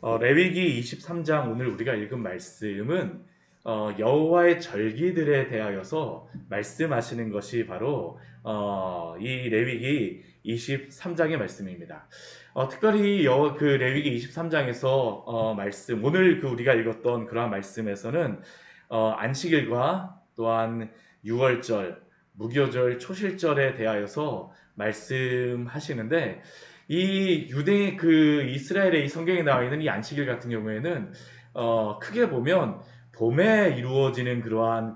레위기 23장 오늘 우리가 읽은 말씀은 여호와의 절기들에 대하여서 말씀하시는 것이 바로 이 레위기 23장의 말씀입니다. 특별히 그 레위기 23장에서 말씀 오늘 그 우리가 읽었던 그러한 말씀에서는 안식일과 또한 유월절, 무교절, 초실절에 대하여서 말씀하시는데 이 유대 그 이스라엘의 이 성경에 나와 있는 이 안식일 같은 경우에는 크게 보면 봄에 이루어지는 그러한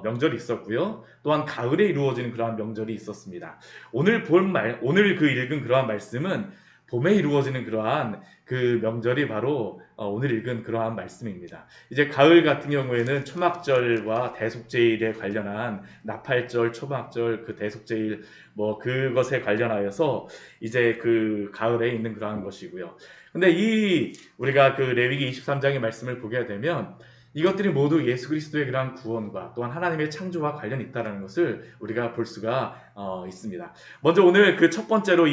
명절이 있었고요. 또한 가을에 이루어지는 그러한 명절이 있었습니다. 오늘 그 읽은 그러한 말씀은 봄에 이루어지는 그러한 그 명절이 바로 오늘 읽은 그러한 말씀입니다. 이제 가을 같은 경우에는 초막절과 대속제일에 관련한 나팔절, 초막절, 그 대속제일 뭐 그것에 관련하여서 이제 그 가을에 있는 그러한 것이고요. 근데 우리가 그 레위기 23장의 말씀을 보게 되면 이것들이 모두 예수 그리스도의 그러한 구원과 또한 하나님의 창조와 관련이 있다는 것을 우리가 볼 수가 있습니다. 먼저 오늘 그 첫 번째로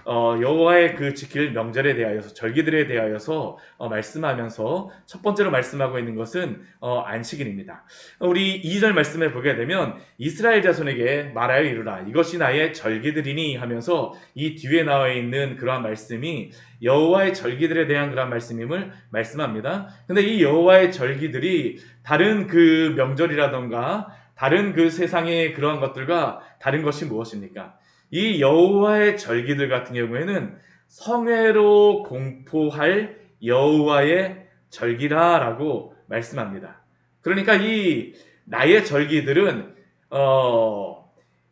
여호와의 그 지킬 명절에 대하여서 절기들에 대하여서 말씀하면서 첫 번째로 말씀하고 있는 것은 안식일입니다. 우리 2절 말씀에 보게 되면 이스라엘 자손에게 말하여 이르라 이것이 나의 절기들이니 하면서 이 뒤에 나와 있는 그러한 말씀이 여호와의 절기들에 대한 그런 말씀임을 말씀합니다. 근데 이 여호와의 절기들이 다른 그 명절이라던가 다른 그 세상의 그러한 것들과 다른 것이 무엇입니까? 이 여호와의 절기들 같은 경우에는 성회로 공포할 여호와의 절기라라고 말씀합니다. 그러니까 이 나의 절기들은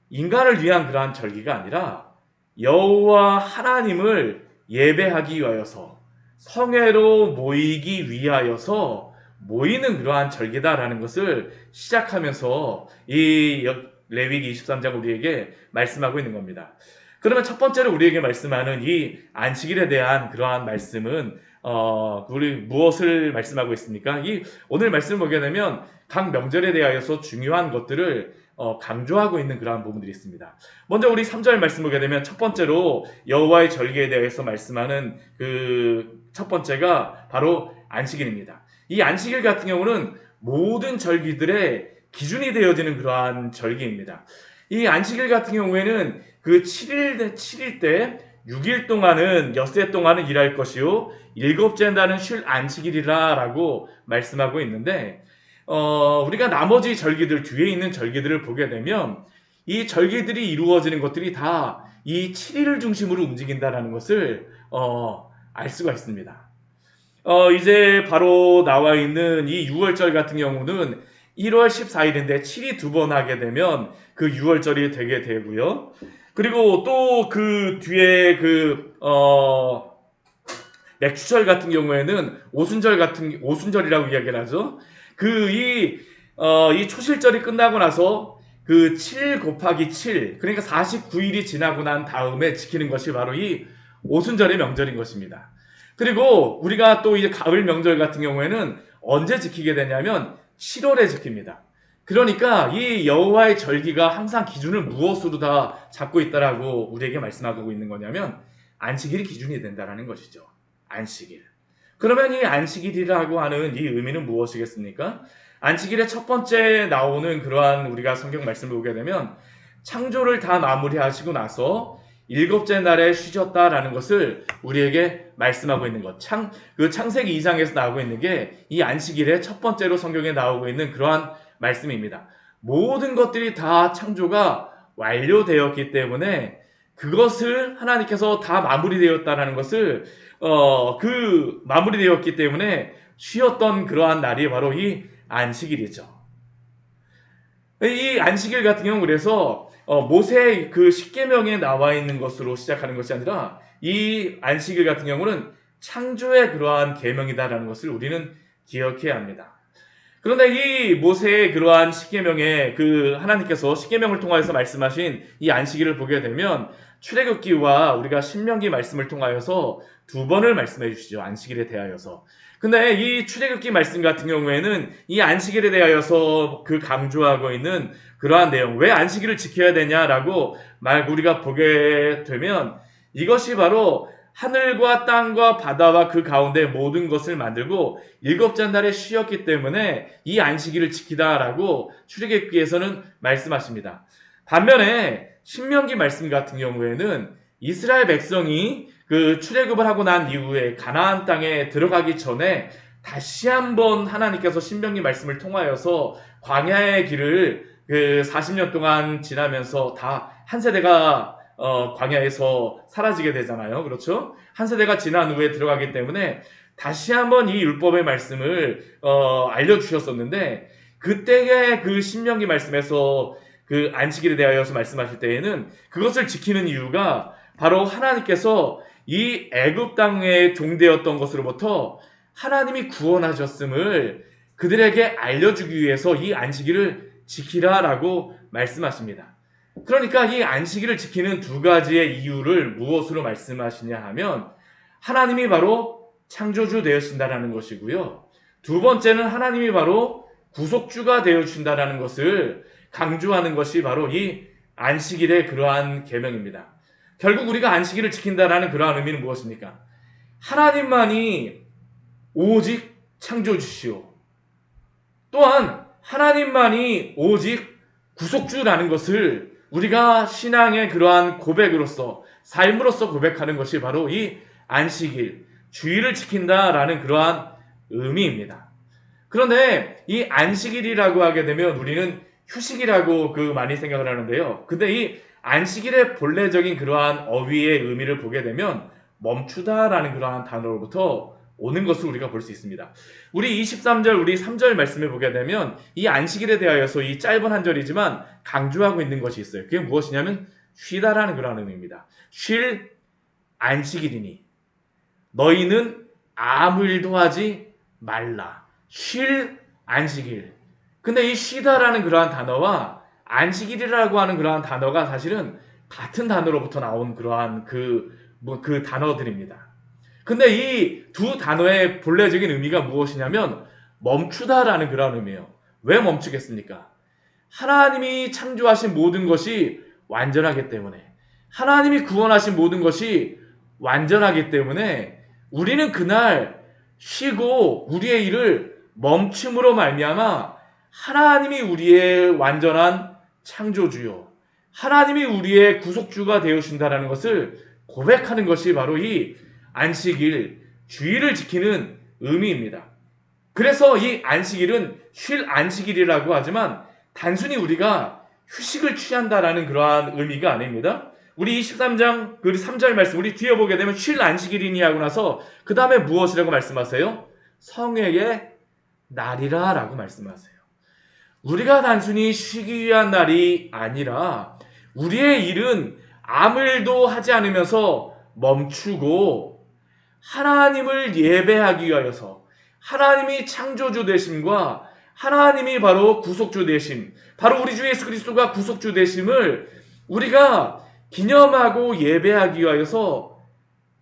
인간을 위한 그러한 절기가 아니라 여호와 하나님을 예배하기 위하여서 성회로 모이기 위하여서 모이는 그러한 절기다라는 것을 시작하면서 이 레위기 23장 우리에게 말씀하고 있는 겁니다. 그러면 첫 번째로 우리에게 말씀하는 이 안식일에 대한 그러한 말씀은 우리 무엇을 말씀하고 있습니까? 오늘 말씀을 보게 되면 각 명절에 대하여서 중요한 것들을 강조하고 있는 그러한 부분들이 있습니다. 먼저 우리 3절 말씀 보게 되면 첫 번째로 여호와의 절기에 대해서 말씀하는 그 첫 번째가 바로 안식일입니다. 이 안식일 같은 경우는 모든 절기들의 기준이 되어지는 그러한 절기입니다. 이 안식일 같은 경우에는 그 7일 때 6일 동안은 엿새 동안은 일할 것이요 일곱째 날은 쉴 안식일이라라고 말씀하고 있는데 우리가 나머지 절기들 뒤에 있는 절기들을 보게 되면 이 절기들이 이루어지는 것들이 다 이 7일을 중심으로 움직인다라는 것을 알 수가 있습니다. 이제 바로 나와 있는 이 6월절 같은 경우는 1월 14일인데 7이 두 번 하게 되면 그 6월절이 되게 되고요. 그리고 또 그 뒤에 맥주절 같은 경우에는 오순절이라고 이야기를 하죠. 이 초실절이 끝나고 나서 그 7 곱하기 7, 그러니까 49일이 지나고 난 다음에 지키는 것이 바로 이 오순절의 명절인 것입니다. 그리고 우리가 또 이제 가을 명절 같은 경우에는 언제 지키게 되냐면 7월에 지킵니다. 그러니까 이 여호와의 절기가 항상 기준을 무엇으로 다 잡고 있다라고 우리에게 말씀하고 있는 거냐면 안식일이 기준이 된다라는 것이죠. 안식일. 그러면 이 안식일이라고 하는 이 의미는 무엇이겠습니까? 안식일의 첫 번째 나오는 그러한 우리가 성경 말씀을 보게 되면 창조를 다 마무리하시고 나서 일곱째 날에 쉬셨다라는 것을 우리에게 말씀하고 있는 것. 창세기 2장에서 나오고 있는 게 이 안식일의 첫 번째로 성경에 나오고 있는 그러한 말씀입니다. 모든 것들이 다 창조가 완료되었기 때문에 그것을 하나님께서 다 마무리되었다라는 것을 마무리되었기 때문에 쉬었던 그러한 날이 바로 이 안식일이죠. 이 안식일 같은 경우 그래서 모세의 그 십계명에 나와 있는 것으로 시작하는 것이 아니라 이 안식일 같은 경우는 창조의 그러한 계명이다라는 것을 우리는 기억해야 합니다. 그런데 이 모세의 그러한 십계명에 그 하나님께서 십계명을 통하여서 말씀하신 이 안식일을 보게 되면 출애굽기와 우리가 신명기 말씀을 통하여서 두 번을 말씀해 주시죠. 안식일에 대하여서. 근데 이 출애굽기 말씀 같은 경우에는 이 안식일에 대하여서 그 강조하고 있는 그러한 내용, 왜 안식일을 지켜야 되냐라고 우리가 보게 되면 이것이 바로 하늘과 땅과 바다와 그 가운데 모든 것을 만들고 일곱째 날에 쉬었기 때문에 이 안식일을 지키다라고 출애굽기에서는 말씀하십니다. 반면에 신명기 말씀 같은 경우에는 이스라엘 백성이 그 출애굽을 하고 난 이후에 가나안 땅에 들어가기 전에 다시 한번 하나님께서 신명기 말씀을 통하여서 광야의 길을 그 40년 동안 지나면서 다 한 세대가 광야에서 사라지게 되잖아요. 그렇죠? 한 세대가 지난 후에 들어가기 때문에 다시 한번 이 율법의 말씀을 알려주셨었는데, 그때의 그 신명기 말씀에서 그 안식일에 대하여서 말씀하실 때에는 그것을 지키는 이유가 바로 하나님께서 이 애굽 땅에 종되었던 것으로부터 하나님이 구원하셨음을 그들에게 알려주기 위해서 이 안식일을 지키라라고 말씀하십니다. 그러니까 이 안식일을 지키는 두 가지의 이유를 무엇으로 말씀하시냐 하면, 하나님이 바로 창조주 되어주신다라는 것이고요. 두 번째는 하나님이 바로 구속주가 되어주신다라는 것을 강조하는 것이 바로 이 안식일의 그러한 계명입니다. 결국 우리가 안식일을 지킨다라는 그러한 의미는 무엇입니까? 하나님만이 오직 창조주시오, 또한 하나님만이 오직 구속주라는 것을 우리가 신앙의 그러한 고백으로서, 삶으로서 고백하는 것이 바로 이 안식일, 주일을 지킨다라는 그러한 의미입니다. 그런데 이 안식일이라고 하게 되면 우리는 휴식이라고 많이 생각을 하는데요. 근데 이 안식일의 본래적인 그러한 어휘의 의미를 보게 되면 멈추다라는 그러한 단어로부터 오는 것을 우리가 볼 수 있습니다. 우리 23절, 우리 3절 말씀을 보게 되면 이 안식일에 대하여서 이 짧은 한 절이지만 강조하고 있는 것이 있어요. 그게 무엇이냐면 쉬다라는 그런 의미입니다. 쉴 안식일이니 너희는 아무 일도 하지 말라. 쉴 안식일. 근데 이 쉬다라는 그러한 단어와 안식일이라고 하는 그러한 단어가 사실은 같은 단어로부터 나온 그러한 그 단어들입니다. 근데 이 두 단어의 본래적인 의미가 무엇이냐면 멈추다라는 그런 의미예요. 왜 멈추겠습니까? 하나님이 창조하신 모든 것이 완전하기 때문에, 하나님이 구원하신 모든 것이 완전하기 때문에 우리는 그날 쉬고 우리의 일을 멈춤으로 말미암아 하나님이 우리의 완전한 창조주요, 하나님이 우리의 구속주가 되어주신다는 것을 고백하는 것이 바로 이 안식일, 주일을 지키는 의미입니다. 그래서 이 안식일은 쉴 안식일이라고 하지만 단순히 우리가 휴식을 취한다라는 그러한 의미가 아닙니다. 우리 23장 그 3절 말씀 우리 뒤에 보게 되면 쉴 안식일이니 하고 나서 그 다음에 무엇이라고 말씀하세요? 성회의 날이라 라고 말씀하세요. 우리가 단순히 쉬기 위한 날이 아니라 우리의 일은 아무 일도 하지 않으면서 멈추고 하나님을 예배하기 위하여서, 하나님이 창조주 되심과 하나님이 바로 구속주 되심, 바로 우리 주 예수 그리스도가 구속주 되심을 우리가 기념하고 예배하기 위하여서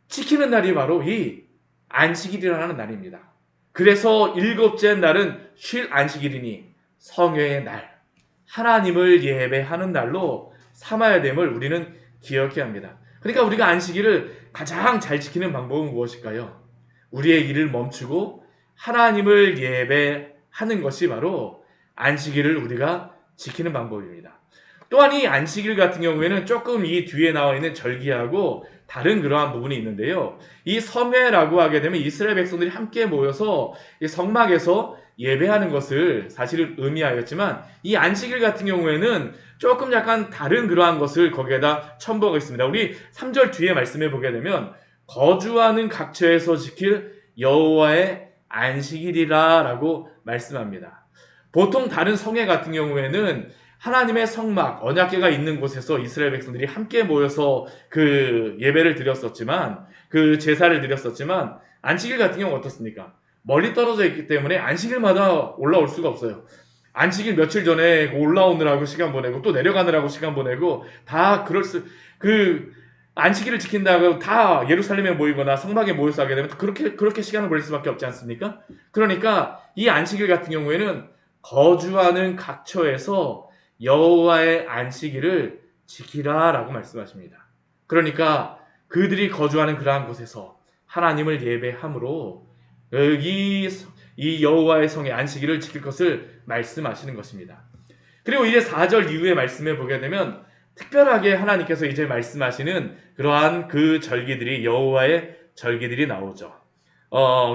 지키는 날이 바로 이 안식일이라는 날입니다. 그래서 일곱째 날은 쉴 안식일이니 성회의 날, 하나님을 예배하는 날로 삼아야 됨을 우리는 기억해야 합니다. 그러니까 우리가 안식일을 가장 잘 지키는 방법은 무엇일까요? 우리의 일을 멈추고 하나님을 예배하는 것이 바로 안식일을 우리가 지키는 방법입니다. 또한 이 안식일 같은 경우에는 조금 이 뒤에 나와 있는 절기하고 다른 그러한 부분이 있는데요. 이 성회라고 하게 되면 이스라엘 백성들이 함께 모여서 이 성막에서 예배하는 것을 사실은 의미하였지만, 이 안식일 같은 경우에는 조금 약간 다른 그러한 것을 거기에다 첨부하고 있습니다. 우리 3절 뒤에 말씀해 보게 되면 거주하는 각처에서 지킬 여호와의 안식일이라 라고 말씀합니다. 보통 다른 성회 같은 경우에는 하나님의 성막, 언약궤가 있는 곳에서 이스라엘 백성들이 함께 모여서 그 예배를 드렸었지만, 그 제사를 드렸었지만, 안식일 같은 경우는 어떻습니까? 멀리 떨어져 있기 때문에 안식일마다 올라올 수가 없어요. 안식일 며칠 전에 올라오느라고 시간 보내고 또 내려가느라고 시간 보내고 다 안식일을 지킨다고 다 예루살렘에 모이거나 성막에 모여서 하게 되면 그렇게 시간을 보낼 수밖에 없지 않습니까? 그러니까 이 안식일 같은 경우에는 거주하는 각처에서 여호와의 안식일을 지키라 라고 말씀하십니다. 그러니까 그들이 거주하는 그러한 곳에서 하나님을 예배함으로 이 여호와의 성의 안식일을 지킬 것을 말씀하시는 것입니다. 그리고 이제 4절 이후의 말씀에 보게 되면 특별하게 하나님께서 이제 말씀하시는 그러한 그 절기들이 여호와의 절기들이 나오죠.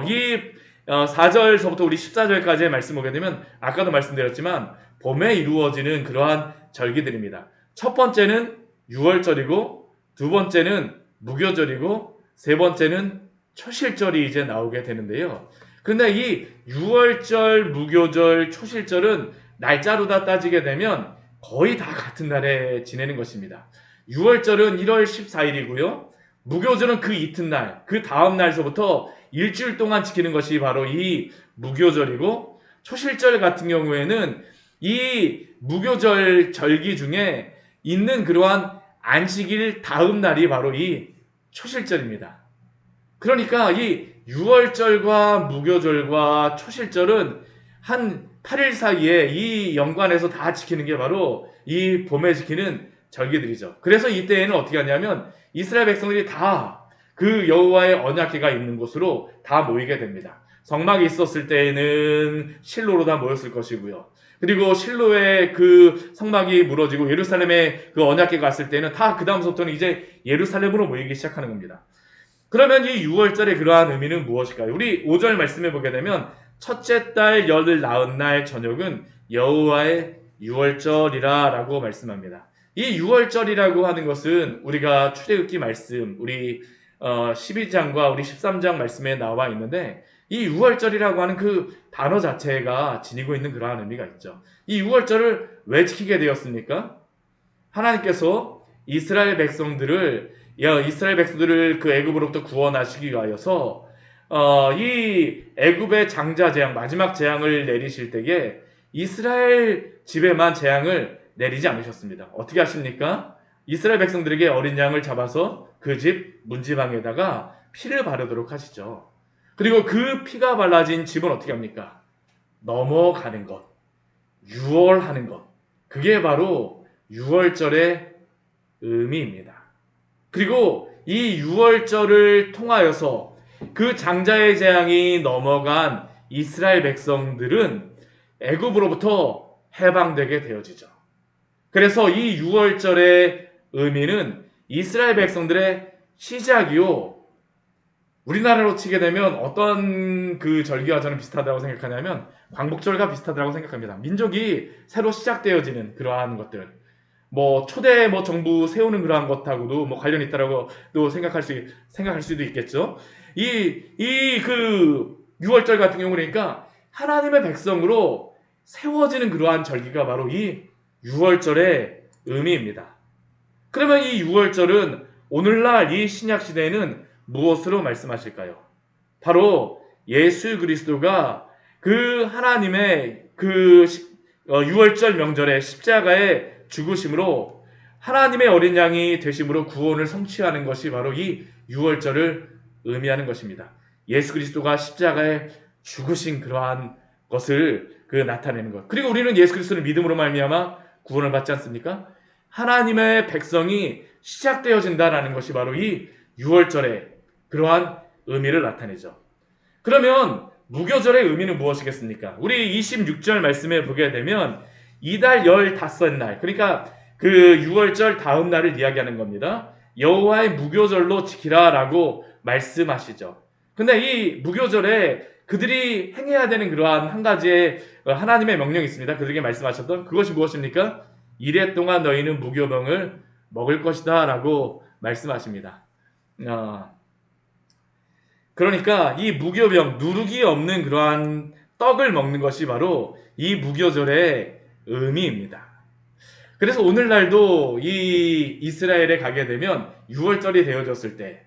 이 4절서부터 우리 14절까지의 말씀 보게 되면 아까도 말씀드렸지만 봄에 이루어지는 그러한 절기들입니다. 첫 번째는 6월절이고 두 번째는 무교절이고 세 번째는 초실절이 이제 나오게 되는데요. 그런데 이 6월절, 무교절, 초실절은 날짜로 다 따지게 되면 거의 다 같은 날에 지내는 것입니다. 6월절은 1월 14일이고요. 무교절은 그 이튿날, 그 다음 날서부터 일주일 동안 지키는 것이 바로 이 무교절이고, 초실절 같은 경우에는 이 무교절 절기 중에 있는 그러한 안식일 다음 날이 바로 이 초실절입니다. 그러니까 이 6월절과 무교절과 초실절은 한 8일 사이에 이 연관해서 다 지키는 게 바로 이 봄에 지키는 절기들이죠. 그래서 이때에는 어떻게 하냐면 이스라엘 백성들이 다 그 여호와의 언약궤가 있는 곳으로 다 모이게 됩니다. 성막이 있었을 때에는 실로로 다 모였을 것이고요. 그리고 실로의 그 성막이 무너지고 예루살렘에 그 언약궤가 갔을 때는 다 그 다음부터는 이제 예루살렘으로 모이기 시작하는 겁니다. 그러면 이 6월절의 그러한 의미는 무엇일까요? 우리 5절 말씀해 보게 되면 첫째 달 열흘 나은 날 저녁은 여호와의 6월절이라 라고 말씀합니다. 이 6월절이라고 하는 것은 우리가 출애굽기 말씀 우리 12장과 우리 13장 말씀에 나와 있는데 이 6월절이라고 하는 그 단어 자체가 지니고 있는 그러한 의미가 있죠. 이 6월절을 왜 지키게 되었습니까? 하나님께서 이스라엘 백성들을 그 애굽으로부터 구원하시기 위하여서 이 애굽의 장자 재앙 마지막 재앙을 내리실 때에 이스라엘 집에만 재앙을 내리지 않으셨습니다. 어떻게 하십니까? 이스라엘 백성들에게 어린 양을 잡아서 그 집 문지방에다가 피를 바르도록 하시죠. 그리고 그 피가 발라진 집은 어떻게 합니까? 넘어가는 것, 유월하는 것. 그게 바로 6월절의 의미입니다. 그리고 이 6월절을 통하여서 그 장자의 재앙이 넘어간 이스라엘 백성들은 애굽으로부터 해방되게 되어지죠. 그래서 이 6월절의 의미는 이스라엘 백성들의 시작이요. 우리나라로 치게 되면 어떤 그 절기와 저는 비슷하다고 생각하냐면 광복절과 비슷하다고 생각합니다. 민족이 새로 시작되어지는 그러한 것들. 초대 정부 세우는 그러한 것하고도 관련이 있다라고 또 생각할 수도 있겠죠. 그 6월절 같은 경우 그러니까 하나님의 백성으로 세워지는 그러한 절기가 바로 이 6월절의 의미입니다. 그러면 이 6월절은 오늘날 이 신약 시대에는 무엇으로 말씀하실까요? 바로 예수 그리스도가 그 하나님의 그 6월절 명절에 십자가의 죽으심으로 하나님의 어린 양이 되심으로 구원을 성취하는 것이 바로 이 6월절을 의미하는 것입니다. 예수 그리스도가 십자가에 죽으신 그러한 것을 나타내는 것. 그리고 우리는 예수 그리스도를 믿음으로 말미암아 구원을 받지 않습니까? 하나님의 백성이 시작되어진다라는 것이 바로 이 6월절의 그러한 의미를 나타내죠. 그러면 무교절의 의미는 무엇이겠습니까? 우리 26절 말씀에 보게 되면 이달 15날, 그러니까 그 6월절 다음 날을 이야기하는 겁니다. 여호와의 무교절로 지키라 라고 말씀하시죠. 근데 이 무교절에 그들이 행해야 되는 그러한 한 가지의 하나님의 명령이 있습니다. 그들에게 말씀하셨던 그것이 무엇입니까? 이래 동안 너희는 무교병을 먹을 것이다 라고 말씀하십니다. 그러니까 이 무교병, 누룩이 없는 그러한 떡을 먹는 것이 바로 이 무교절의 의미입니다. 그래서 오늘날도 이 이스라엘에 가게 되면 6월절이 되어졌을 때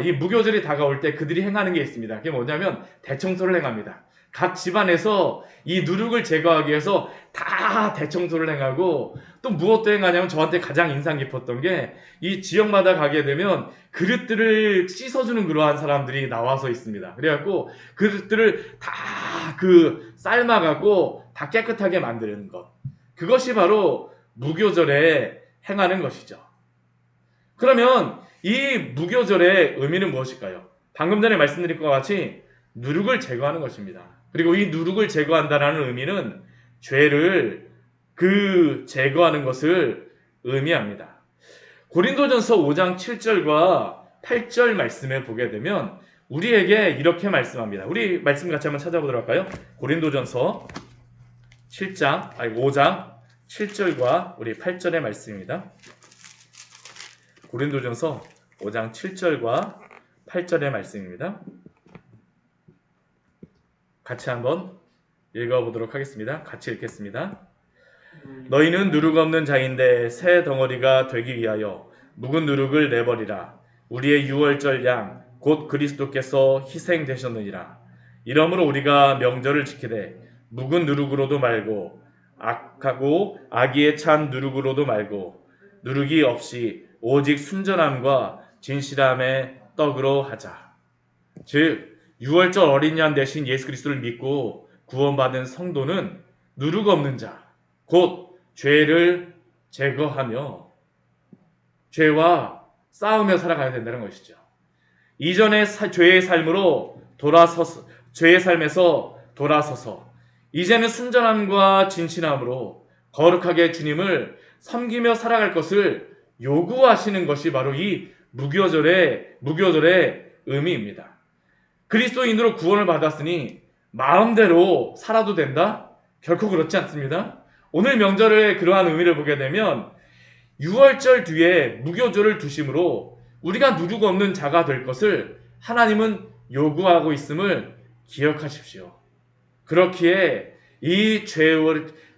이 무교절이 다가올 때 그들이 행하는 게 있습니다. 그게 뭐냐면 대청소를 행합니다. 각 집안에서 이 누룩을 제거하기 위해서 다 대청소를 행하고 또 무엇도 행하냐면 저한테 가장 인상 깊었던 게 이 지역마다 가게 되면 그릇들을 씻어주는 그러한 사람들이 나와서 있습니다. 그래갖고 그릇들을 다 삶아갖고 다 깨끗하게 만드는 것. 그것이 바로 무교절에 행하는 것이죠. 그러면 이 무교절의 의미는 무엇일까요? 방금 전에 말씀드린 것과 같이 누룩을 제거하는 것입니다. 그리고 이 누룩을 제거한다는 의미는 죄를 제거하는 것을 의미합니다. 고린도전서 5장 7절과 8절 말씀에 보게 되면 우리에게 이렇게 말씀합니다. 우리 말씀 같이 한번 찾아보도록 할까요? 고린도전서 5장 7절과 우리 8절의 말씀입니다. 고린도전서 5장 7절과 8절의 말씀입니다. 같이 한번 읽어보도록 하겠습니다. 같이 읽겠습니다. 너희는 누룩 없는 자인데 새 덩어리가 되기 위하여 묵은 누룩을 내버리라. 우리의 유월절 양 곧 그리스도께서 희생되셨느니라. 이러므로 우리가 명절을 지키되 묵은 누룩으로도 말고 악하고 악의에 찬 누룩으로도 말고 누룩이 없이 오직 순전함과 진실함의 떡으로 하자. 즉 유월절 어린 양 대신 예수 그리스도를 믿고 구원받은 성도는 누룩 없는 자, 곧 죄를 제거하며 죄와 싸우며 살아가야 된다는 것이죠. 이전의 죄의 삶에서 돌아서서 이제는 순전함과 진실함으로 거룩하게 주님을 섬기며 살아갈 것을 요구하시는 것이 바로 이 무교절의 의미입니다. 그리스도인으로 구원을 받았으니 마음대로 살아도 된다? 결코 그렇지 않습니다. 오늘 명절의 그러한 의미를 보게 되면 유월절 뒤에 무교절을 두심으로 우리가 누룩 없는 자가 될 것을 하나님은 요구하고 있음을 기억하십시오. 그렇기에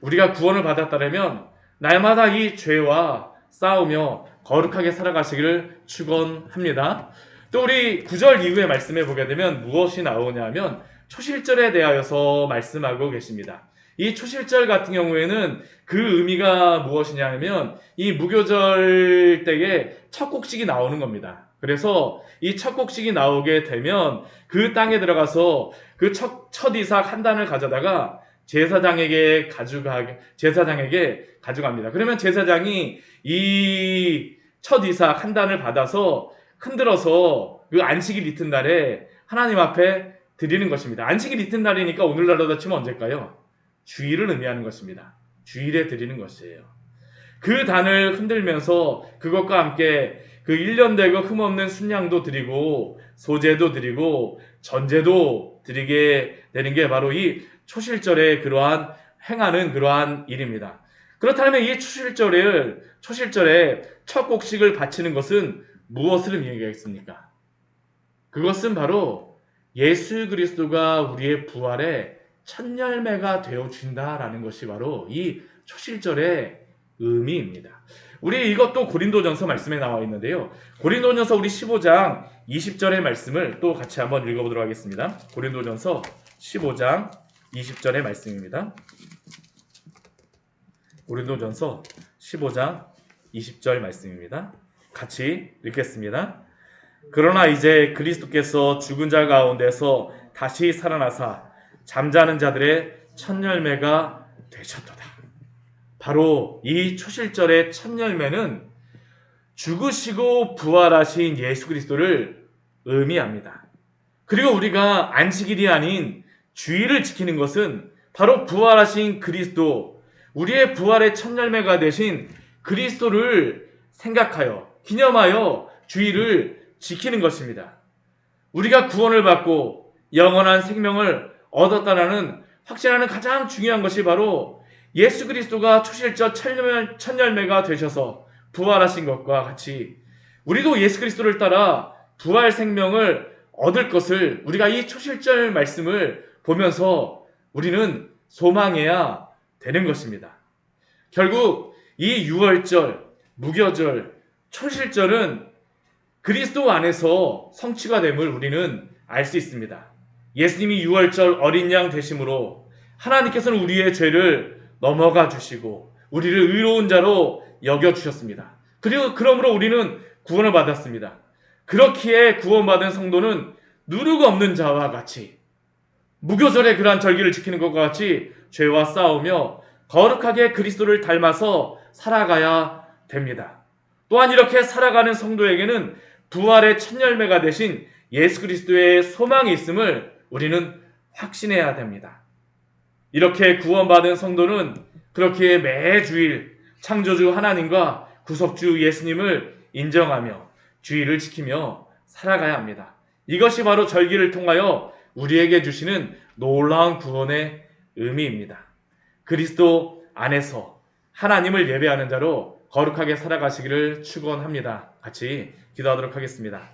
우리가 구원을 받았다면 날마다 이 죄와 싸우며 거룩하게 살아가시기를 축원합니다. 또 우리 9절 이후의 말씀에 보게 되면 무엇이 나오냐면 초실절에 대하여서 말씀하고 계십니다. 이 초실절 같은 경우에는 그 의미가 무엇이냐면 이 무교절 때에 첫 곡식이 나오는 겁니다. 그래서 이 첫 곡식이 나오게 되면 그 땅에 들어가서 그 첫 이삭 한 단을 가져다가 제사장에게 가져갑니다. 그러면 제사장이 이 첫 이삭 한 단을 받아서 흔들어서 그 안식일 이튿날에 하나님 앞에 드리는 것입니다. 안식일 이튿날이니까 오늘날로 치면 언제일까요? 주일을 의미하는 것입니다. 주일에 드리는 것이에요. 그 단을 흔들면서 그것과 함께 그 1년 되고 흠없는 순양도 드리고 소제도 드리고 전제도 드리게 되는 게 바로 이 초실절에 행하는 그러한 일입니다. 그렇다면 이 초실절에 첫 곡식을 바치는 것은 무엇을 의미하겠습니까? 그것은 바로 예수 그리스도가 우리의 부활의 첫 열매가 되어준다라는 것이 바로 이 초실절의 의미입니다. 우리 이것도 고린도전서 말씀에 나와 있는데요. 고린도전서 우리 15장 20절의 말씀을 또 같이 한번 읽어보도록 하겠습니다. 고린도전서 15장 20절의 말씀입니다. 고린도전서 15장 20절 말씀입니다. 같이 읽겠습니다. 그러나 이제 그리스도께서 죽은 자 가운데서 다시 살아나사 잠자는 자들의 첫 열매가 되셨도다. 바로 이 초실절의 첫 열매는 죽으시고 부활하신 예수 그리스도를 의미합니다. 그리고 우리가 안식일이 아닌 주일을 지키는 것은 바로 부활하신 그리스도, 우리의 부활의 첫 열매가 되신 그리스도를 생각하여 기념하여 주일을 지키는 것입니다. 우리가 구원을 받고 영원한 생명을 얻었다라는 확신하는 가장 중요한 것이 바로 예수 그리스도가 초실절 첫 열매가 되셔서 부활하신 것과 같이 우리도 예수 그리스도를 따라 부활 생명을 얻을 것을 우리가 이 초실절 말씀을 보면서 우리는 소망해야 되는 것입니다. 결국 이 유월절, 무교절, 초실절은 그리스도 안에서 성취가 됨을 우리는 알 수 있습니다. 예수님이 유월절 어린 양 되심으로 하나님께서는 우리의 죄를 넘어가 주시고 우리를 의로운 자로 여겨주셨습니다. 그리고 그러므로 우리는 구원을 받았습니다. 그렇기에 구원받은 성도는 누룩 없는 자와 같이 무교절의 그러한 절기를 지키는 것과 같이 죄와 싸우며 거룩하게 그리스도를 닮아서 살아가야 됩니다. 또한 이렇게 살아가는 성도에게는 부활의 첫 열매가 되신 예수 그리스도의 소망이 있음을 우리는 확신해야 됩니다. 이렇게 구원받은 성도는 그렇게 매주일 창조주 하나님과 구속주 예수님을 인정하며 주의를 지키며 살아가야 합니다. 이것이 바로 절기를 통하여 우리에게 주시는 놀라운 구원의 의미입니다. 그리스도 안에서 하나님을 예배하는 자로 거룩하게 살아가시기를 축원합니다. 같이 기도하도록 하겠습니다.